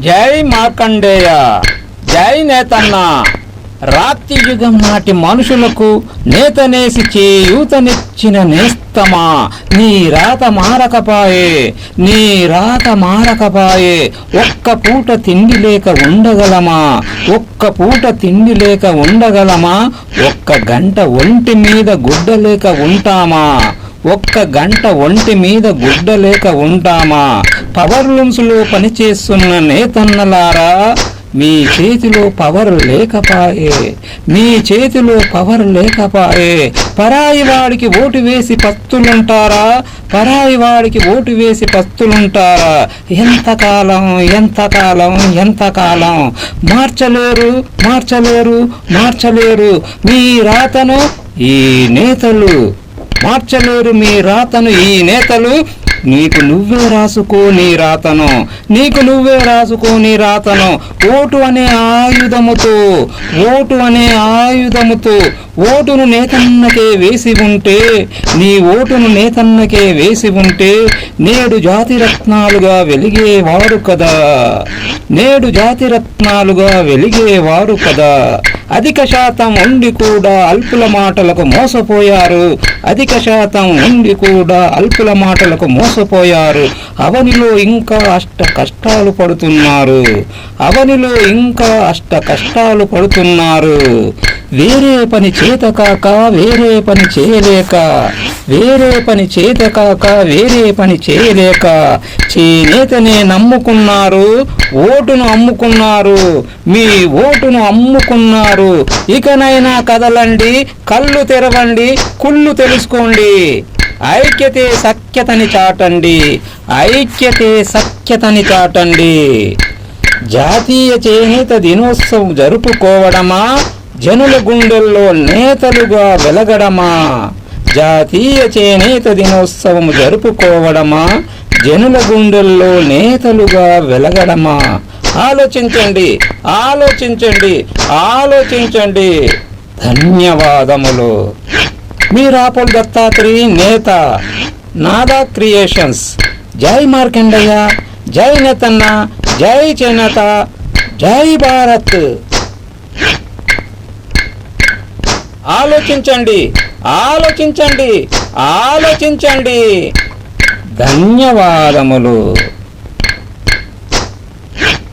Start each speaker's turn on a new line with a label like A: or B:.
A: జై మార్కండేయ, జై నేతన్న. రాతి యుగం నాటి మనుషులకు నేతనేసి చేయూతనిచ్చిన నేస్తమా, నీ రాత మారకపాయే, నీ రాత మారకపాయే. ఒక్క పూట తిండి లేక ఉండగలమా, ఒక్క పూట తిండి లేక ఉండగలమా, ఒక్క గంట ఒంటి మీద గుడ్డ లేక ఉంటామా, ఒక్క గంట ఒంటి మీద గుడ్డ లేక ఉంటామా. పవర్ లూమ్స్లో పనిచేస్తున్న నేతన్నలారా, మీ చేతిలో పవర్ లేకపాయే, మీ చేతిలో పవర్ లేకపాయే. పరాయి వాడికి ఓటు వేసి పస్తులుంటారా, పరాయి వాడికి ఓటు వేసి పస్తులుంటారా. ఎంతకాలం ఎంతకాలం ఎంతకాలం. మార్చలేరు మార్చలేరు మార్చలేరు మీ రాతను ఈ నేతలు, మార్చలేరు మీ రాతను ఈ నేతలు. నీకు నువ్వే రాసుకో నీ రాతను, నీకు నువ్వే రాసుకో నీ రాతను. ఓటు అనే ఆయుధముతో, ఓటు అనే ఆయుధముతో ఓటును నేతన్నకే వేసి ఉంటే, నీ ఓటును నేతన్నకే వేసి ఉంటే నేడు జాతిరత్నాలుగా వెలిగేవారు కదా, నేడు జాతిరత్నాలుగా వెలిగేవారు కదా. అధిక శాతం ఉండి కూడా అల్పుల మాటలకు మోసపోయారు, అధిక శాతం ఉండి కూడా అల్పుల మాటలకు మోసపోయారు. అవనిలో ఇంకా అష్ట కష్టాలు పడుతున్నారు, అవనిలో ఇంకా అష్ట కష్టాలు పడుతున్నారు. వేరే పని చేత కాక వేరే పని చేయలేక, వేరే పని చేత కాక వేరే పని చేయలేక చేనేతనే నమ్ముకున్నారు, ఓటును అమ్ముకున్నారు, మీ ఓటును అమ్ముకున్నారు. ఇకనైనా కదలండి, కళ్ళు తెరవండి, కుళ్ళు తెలుసుకోండి. ఐక్యతే సఖ్యతని చాటండి, ఐక్యతే సఖ్యతని చాటండి. జాతీయ చేనేత దినోత్సవం జరుపుకోవడమా, జనుల గుండెల్లో నేతలుగా వెలగడమా. జాతీయ చేనేత దినోత్సవం జరుపుకోవడమా, జనుల గుండెల్లో నేతలుగా వెలగడమా. ఆలోచించండి ఆలోచించండి ఆలోచించండి. ధన్యవాదములు. మీ రాపోల్ దత్తాత్రేయ, నేత, నాదా క్రియేషన్స్. జై మార్కండయ్య, జై నేతన్న, జై చేనేత, జై భారత్. ఆలోచించండి ఆలోచించండి ఆలోచించండి. ధన్యవాదములు.